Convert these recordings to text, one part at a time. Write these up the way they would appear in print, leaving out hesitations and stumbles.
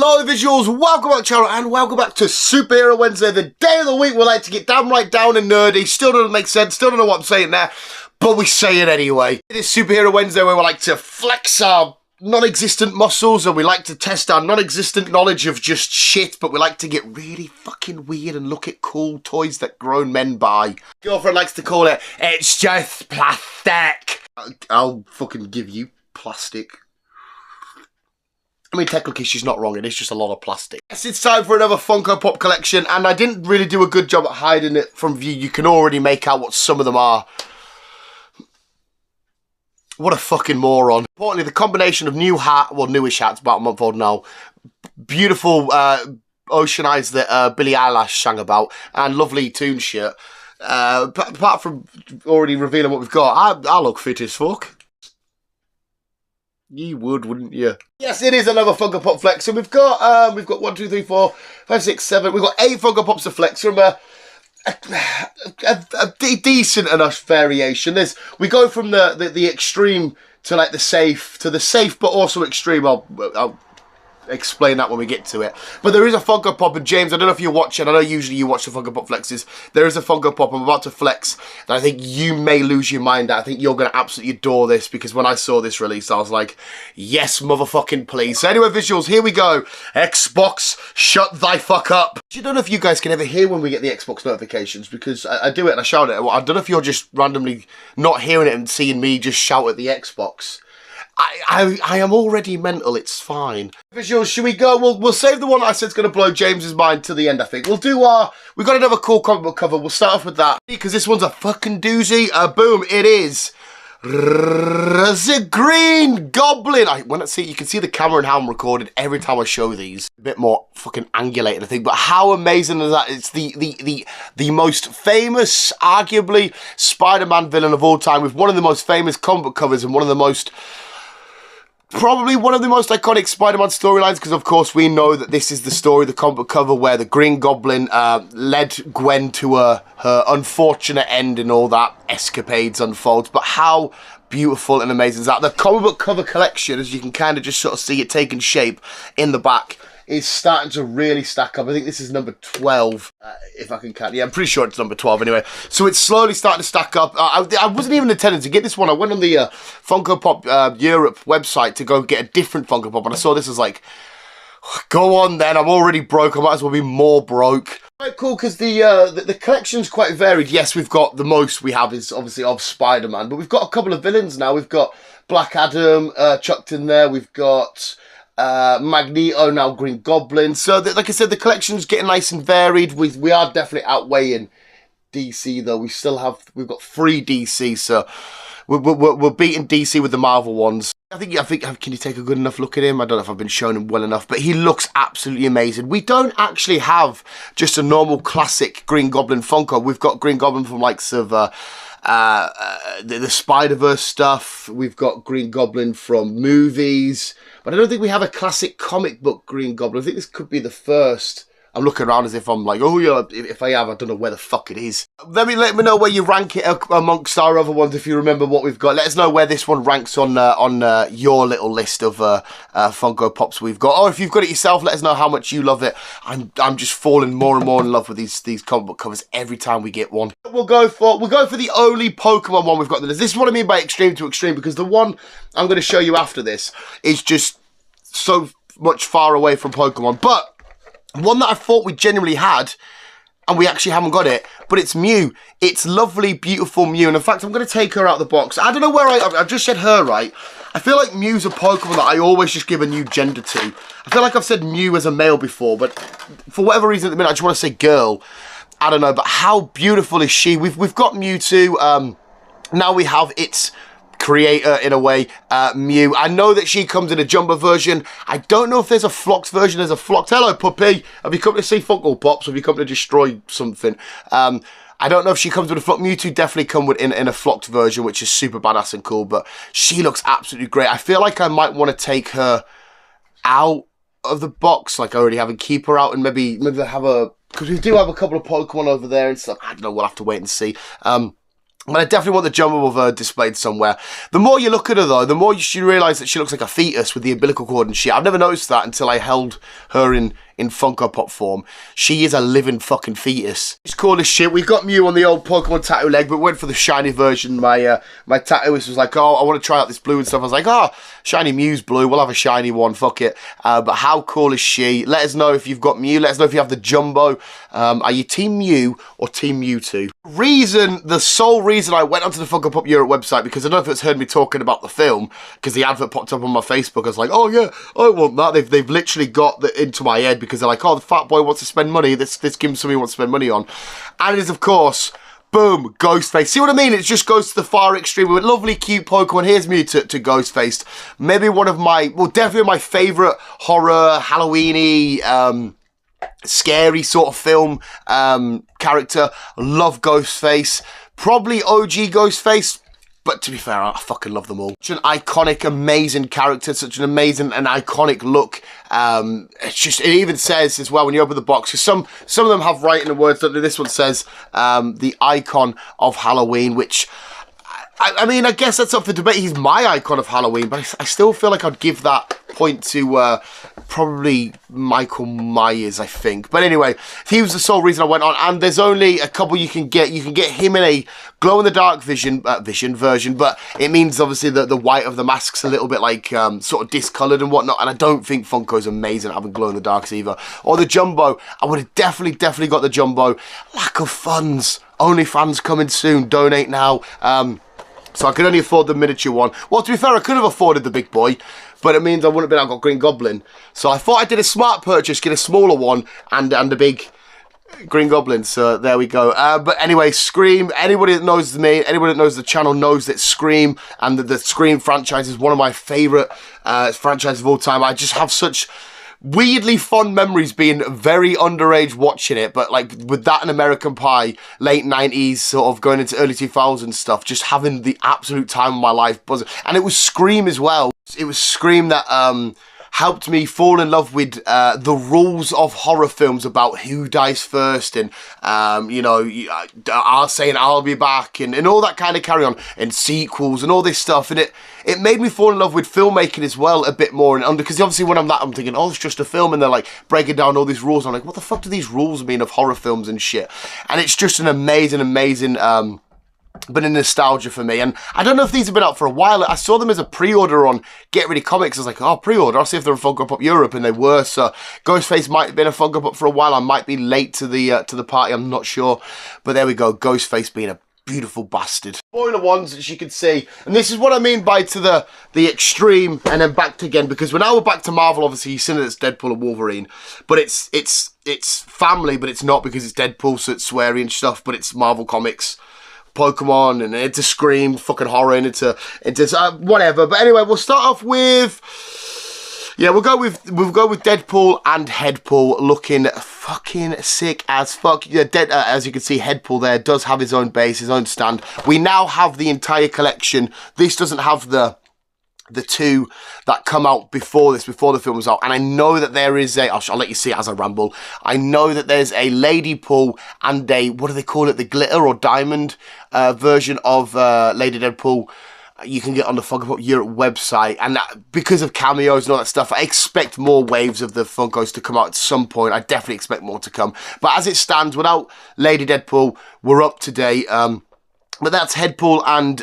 Hello visuals, welcome back to the channel and welcome back to Superhero Wednesday, the day of the week we like to get downright down and nerdy. Still doesn't make sense, still don't know what I'm saying there, but we say it anyway. It is Superhero Wednesday where we like to flex our non-existent muscles and we like to test our non-existent knowledge of just shit, but we like to get really fucking weird and look at cool toys that grown men buy. Girlfriend likes to call it, it's just plastic. I'll fucking give you plastic. I mean, technically, she's not wrong. It is just a lot of plastic. Yes, it's time for another Funko Pop collection, and I didn't really do a good job at hiding it from view. You can already make out what some of them are. What a fucking moron. Importantly, the combination of new hat, well, newish hat's about a month old now, beautiful ocean eyes that Billie Eilish sang about, and lovely Toon shirt. Apart from already revealing what we've got, I look fit as fuck. You would, wouldn't you? Yes, it is another Funko Pop flex. So we've got 1, 2, 3, 4, 5, 6, 7. We've got 8 Funko Pops to flex from a decent enough variation. We go from the extreme to like the safe but also extreme. I'll explain that when we get to it. But there is a Funko Pop, and James, I don't know if you're watching, I know usually you watch the Funko Pop flexes. There is a Funko Pop I'm about to flex that I think you may lose your mind at. I think you're going to absolutely adore this, because when I saw this release, I was like, yes, motherfucking please. So anyway, visuals, here we go. Xbox, shut thy fuck up. I don't know if you guys can ever hear when we get the Xbox notifications, because I do it and I shout it. I don't know if you're just randomly not hearing it and seeing me just shout at the Xbox. I am already mental, it's fine. Visuals, should we go? We'll save the one that I said's going to blow James's mind to the end, I think. We'll do we've got another cool comic book cover. We'll start off with that, because this one's a fucking doozy. Boom, it is. The Green Goblin. You can see the camera and how I'm recorded every time I show these. A bit more fucking angulated, I think. But how amazing is that? It's the most famous, arguably, Spider-Man villain of all time, with one of the most famous comic book covers and probably one of the most iconic Spider-Man storylines, because of course we know that this is the story, the comic book cover, where the Green Goblin led Gwen to her unfortunate end and all that escapades unfolds. But how beautiful and amazing is that? The comic book cover collection, as you can kind of just sort of see it taking shape in the back, is starting to really stack up. I think this is number 12, if I can count. Yeah, I'm pretty sure it's number 12 anyway. So it's slowly starting to stack up. I wasn't even intending to get this one. I went on the Funko Pop Europe website to go get a different Funko Pop, and I saw this as like, go on then, I'm already broke, I might as well be more broke. Quite cool, because the collection's quite varied. Yes, we've got the most we have is obviously of Spider-Man, but we've got a couple of villains now. We've got Black Adam chucked in there. We've got Magneto, now Green Goblin. So like I said, the collection's getting nice and varied. We are definitely outweighing DC though. We've got 3 DC, so we're beating DC with the Marvel ones. I think can you take a good enough look at him? I don't know if I've been showing him well enough, but he looks absolutely amazing. We don't actually have just a normal classic Green Goblin Funko. We've got Green Goblin from likes of the Spider-Verse stuff. We've got Green Goblin from movies, but I don't think we have a classic comic book Green Goblin. I think this could be the first. I'm looking around as if I'm like, oh yeah, if I have, I don't know where the fuck it is. Let me know where you rank it amongst our other ones, if you remember what we've got. Let us know where this one ranks on your little list of Funko Pops we've got. Or if you've got it yourself, let us know how much you love it. I'm just falling more and more in love with these comic book covers every time we get one. We'll go for the only Pokemon one we've got. This is what I mean by extreme to extreme, because the one I'm going to show you after this is just so much far away from Pokemon. But one that I thought we genuinely had, and we actually haven't got it, but it's Mew. It's lovely, beautiful Mew, and in fact, I'm going to take her out of the box. I don't know where I just said her, right? I feel like Mew's a Pokemon that I always just give a new gender to. I feel like I've said Mew as a male before, but for whatever reason at the minute, I just want to say girl. I don't know, but how beautiful is she? We've got Mewtwo. Now we have its creator, in a way, Mew. I know that she comes in a jumbo version. I don't know if there's a flocked version. There's a flocked. Hello, puppy. Have you come to see Funko Pops? Have you come to destroy something? I don't know if she comes with a flocked. Mewtwo definitely come in a flocked version, which is super badass and cool, but she looks absolutely great. I feel like I might want to take her out of the box, like I already have, and keep her out, and maybe have a, because we do have a couple of Pokemon over there and stuff. I don't know, we'll have to wait and see. But I definitely want the jumbo of her displayed somewhere. The more you look at her, though, the more you realise that she looks like a fetus with the umbilical cord and shit. I've never noticed that until I held her in Funko Pop form. She is a living fucking fetus. It's cool as shit. We got Mew on the old Pokemon tattoo leg, but went for the shiny version. My tattooist was like, oh, I want to try out this blue and stuff. I was like, oh, shiny Mew's blue. We'll have a shiny one. Fuck it. But how cool is she? Let us know if you've got Mew. Let us know if you have the jumbo. Are you Team Mew or Team Mewtwo? The sole reason I went onto the Funko Pop Europe website, because I don't know if it's heard me talking about the film, because the advert popped up on my Facebook. I was like, oh yeah, I want that. They've literally got into my head, because they're like, oh, the fat boy wants to spend money. This gives him something he wants to spend money on. And it is, of course, boom, Ghostface. See what I mean? It just goes to the far extreme. With lovely, cute Pokemon. Here's Mew to Ghostface. Maybe one of my, well, definitely my favourite horror, Halloween-y, scary sort of film character. Love Ghostface. Probably OG Ghostface. But to be fair, I fucking love them all. Such an iconic, amazing character, such an amazing and iconic look. It even says as well when you open the box, because some of them have writing and words, don't they? This one says the icon of Halloween, which I mean, I guess that's up for debate. He's my icon of Halloween, but I still feel like I'd give that point to probably Michael Myers, I think. But anyway, he was the sole reason I went on, and there's only a couple you can get. You can get him in a glow-in-the-dark vision version, but it means obviously that the white of the mask's a little bit like sort of discoloured and whatnot, and I don't think Funko's amazing at having glow-in-the-darks either. Or the jumbo, I would have definitely got the jumbo. Lack of funds. OnlyFans coming soon. Donate now. So I could only afford the miniature one. Well, to be fair, I could have afforded the big boy, but it means I wouldn't have been able to get Green Goblin. So I thought I did a smart purchase, get a smaller one, and a big Green Goblin. So there we go. But anyway, Scream, anybody that knows me, anybody that knows the channel knows that Scream and the Scream franchise is one of my favourite franchises of all time. I just have such weirdly fond memories being very underage watching it, but like with that and American Pie, late 90s, sort of going into early 2000s stuff, just having the absolute time of my life buzzing. And it was Scream as well. It was Scream that helped me fall in love with the rules of horror films about who dies first, and you know, I'll saying I'll be back, and all that kind of carry on, and sequels and all this stuff. And it made me fall in love with filmmaking as well a bit more, and because obviously when I'm thinking, oh, it's just a film, and they're like breaking down all these rules. I'm like, what the fuck do these rules mean of horror films and shit? And it's just an amazing but in nostalgia for me. And I don't know if these have been out for a while. I saw them as a pre-order on Get Ready Comics. I was like, oh, pre-order, I'll see if they're in Funko Pop Europe, and they were. So Ghostface might have been a Funko Pop for a while. I might be late to the party, I'm not sure. But there we go, Ghostface being a beautiful bastard. Spoiler ones, as you can see, and this is what I mean by to the extreme and then back to again, because now we're back to Marvel. Obviously, you've seen it, it's Deadpool and Wolverine, but it's family, but it's not, because it's Deadpool, so it's sweary and stuff, but it's Marvel Comics. Pokemon, and into Scream, fucking horror, and into whatever. But anyway, we'll start off with, yeah, we'll go with Deadpool and Headpool looking fucking sick as fuck. Yeah, as you can see, Headpool there does have his own base, his own stand. We now have the entire collection. This doesn't have the two that come out before the film was out, and I know that there is a, I'll let you see it as I ramble. I know that there's a Lady Pool and a, what do they call it, the glitter or diamond version of Lady Deadpool you can get on the Funko Pop Europe website, and because of cameos and all that stuff, I expect more waves of the Funkos to come out at some point. I definitely expect more to come, but as it stands, without Lady Deadpool, we're up to date. But that's Headpool and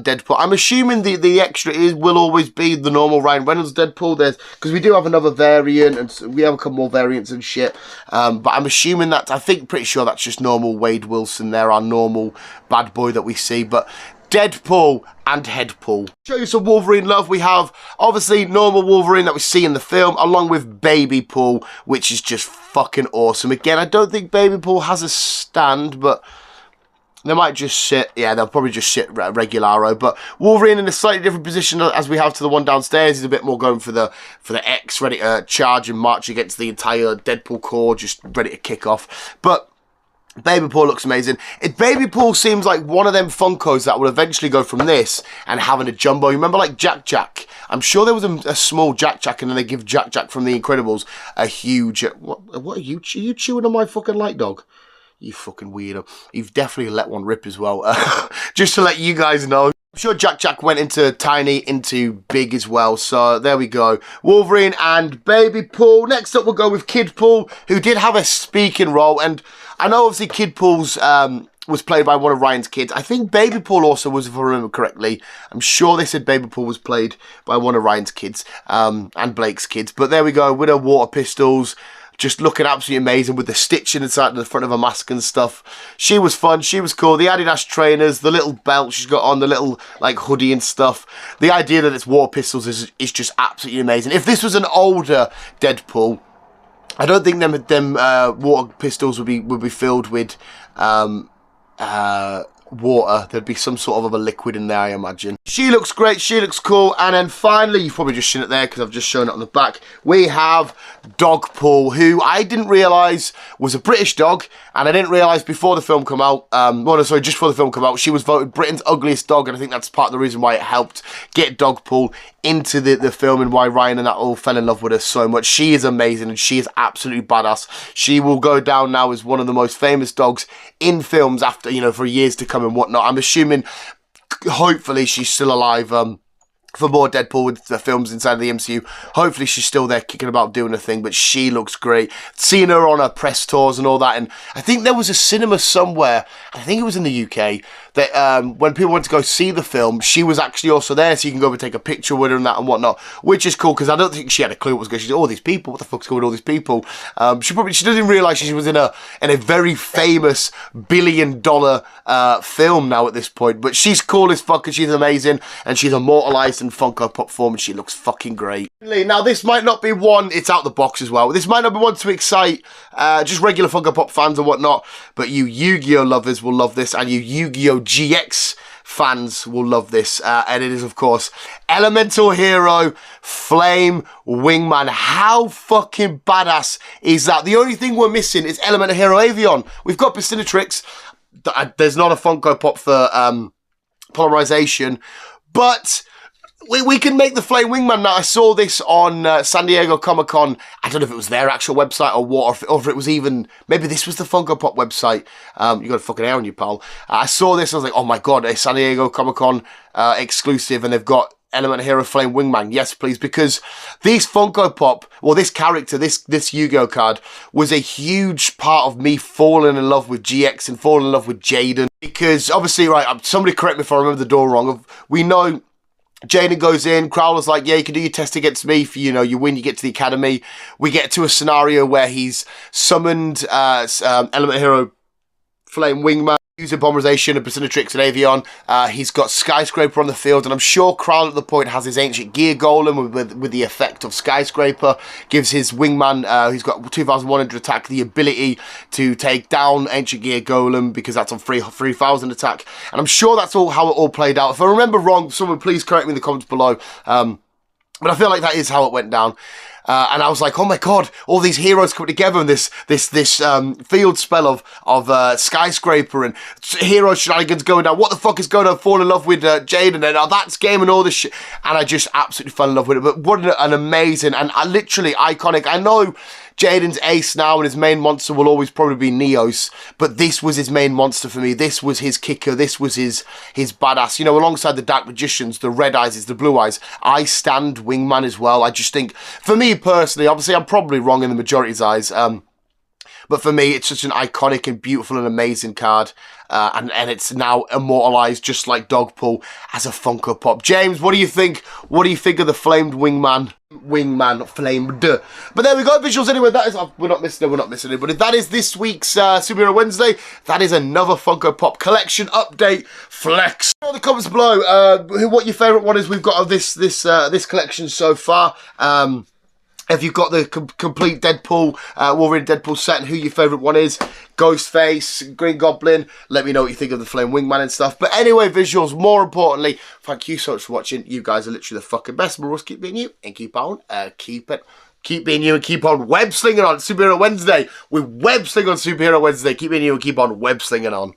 Deadpool. I'm assuming the extra will always be the normal Ryan Reynolds Deadpool. Because we do have another variant, and we have a couple more variants and shit. But I'm assuming that, pretty sure that's just normal Wade Wilson there, our normal bad boy that we see. But Deadpool and Headpool. Show you some Wolverine love. We have, obviously, normal Wolverine that we see in the film, along with Baby Pool, which is just fucking awesome. Again, I don't think Baby Pool has a stand, but they might just sit, yeah, they'll probably just sit regularo. But Wolverine in a slightly different position as we have to the one downstairs. He's a bit more going for the X, ready to charge and march against the entire Deadpool core, just ready to kick off. But Baby Pool looks amazing. Baby Pool seems like one of them Funkos that will eventually go from this and having a jumbo. You remember like Jack Jack? I'm sure there was a small Jack Jack, and then they give Jack Jack from The Incredibles a huge... What are you chewing on my fucking light, dog? You fucking weirdo. You've definitely let one rip as well. Just to let you guys know. I'm sure Jack went into tiny, into big as well. So there we go. Wolverine and Baby Paul. Next up, we'll go with Kid Paul, who did have a speaking role. And I know obviously Kid Paul's was played by one of Ryan's kids. I think Baby Paul also was, if I remember correctly. I'm sure they said Baby Paul was played by one of Ryan's kids and Blake's kids. But there we go, with her water pistols. Just looking absolutely amazing with the stitching inside the front of her mask and stuff. She was fun. She was cool. The Adidas trainers, the little belt she's got on, the little like hoodie and stuff. The idea that it's water pistols is just absolutely amazing. If this was an older Deadpool, I don't think them water pistols would be filled with water. There'd be some sort of a liquid in there, I imagine. She looks great. She looks cool. And then finally, you've probably just seen it there because I've just shown it on the back. We have Dog Paul, who I didn't realise was a British dog, and I didn't realise before the film came out, just before the film came out, she was voted Britain's ugliest dog, and I think that's part of the reason why it helped get Dog Paul into the film and why Ryan and that all fell in love with her so much. She is amazing and she is absolutely badass. She will go down now as one of the most famous dogs in films after, you know, for years to come and whatnot. I'm assuming, hopefully, she's still alive for more Deadpool with the films inside of the MCU. Hopefully she's still there kicking about doing her thing, but she looks great. Seeing her on her press tours and all that, and I think there was a cinema somewhere, I think it was in the UK, that when people went to go see the film, she was actually also there, so you can go over and take a picture with her and that and whatnot, which is cool, because I don't think she had a clue what was going on. She's like, all these people, what the fuck's going on with all these people? She doesn't realise she was in a very famous billion-dollar film now at this point, but she's cool as fuck and she's amazing, and she's immortalised in Funko Pop form, and she looks fucking great. Now, this might not be one, it's out the box as well, this might not be one to excite just regular Funko Pop fans and whatnot, but you Yu-Gi-Oh lovers will love this, and you Yu-Gi-Oh GX fans will love this, and it is, of course, Elemental Hero Flame Wingman. How fucking badass is that? The only thing we're missing is Elemental Hero Avion. We've got Pistinatrix. There's not a Funko Pop for Polymerization, but we can make the Flame Wingman now. I saw this on San Diego Comic-Con. I don't know if it was their actual website or what, or if it was even, maybe this was the Funko Pop website. You got a fucking hair on you, pal. I saw this, I was like, oh my god, a San Diego Comic-Con exclusive, and they've got Element Hero Flame Wingman. Yes, please, because this Funko Pop, well, this character, this Yu-Gi-Oh card, was a huge part of me falling in love with GX and falling in love with Jaden. Because, obviously, right, somebody correct me if I remember the door wrong, we know Jaden goes in, Crowler's like, yeah, you can do your test against me, for, you know, you win, you get to the academy. We get to a scenario where he's summoned Element Hero Flame Wingman, using Polymerization and Pistinatrix and Avion. He's got Skyscraper on the field, and I'm sure Crowler at the point has his Ancient Gear Golem with the effect of Skyscraper, gives his Wingman, who's got 2,100 attack, the ability to take down Ancient Gear Golem, because that's on 3,000 attack, and I'm sure that's all how it all played out. If I remember wrong, someone please correct me in the comments below, but I feel like that is how it went down. And I was like, oh my god, all these heroes come together in this field spell of Skyscraper and hero shenanigans going down. What the fuck is going on? Fall in love with Jaden, and that's game and all this shit. And I just absolutely fell in love with it. But what an amazing and literally iconic. I know Jaden's ace now, and his main monster will always probably be Neos, but this was his main monster for me. This was his kicker. This was his badass. You know, alongside the Dark Magicians, the Red Eyes, the Blue Eyes, I stand Wingman as well. I just think, for me personally, obviously I'm probably wrong in the majority's eyes, but for me, it's such an iconic and beautiful and amazing card. And it's now immortalised just like Dogpool as a Funko Pop. James, what do you think? What do you think of the Flamed Wingman? Wingman, flamed. But there we go, visuals anyway. That is, we're not missing it. But if that is this week's Superhero Wednesday, that is another Funko Pop collection update flex. In the comments below, what your favourite one is we've got of this collection so far. If you've got the complete Deadpool, Wolverine Deadpool set, and who your favourite one is, Ghostface, Green Goblin, let me know what you think of the Flame Wingman and stuff. But anyway, visuals, more importantly, thank you so much for watching. You guys are literally the fucking best. We'll keep being you and keep on, keep being you and keep on web slinging on Superhero Wednesday. We're web slinging on Superhero Wednesday. Keep being you and keep on web slinging on.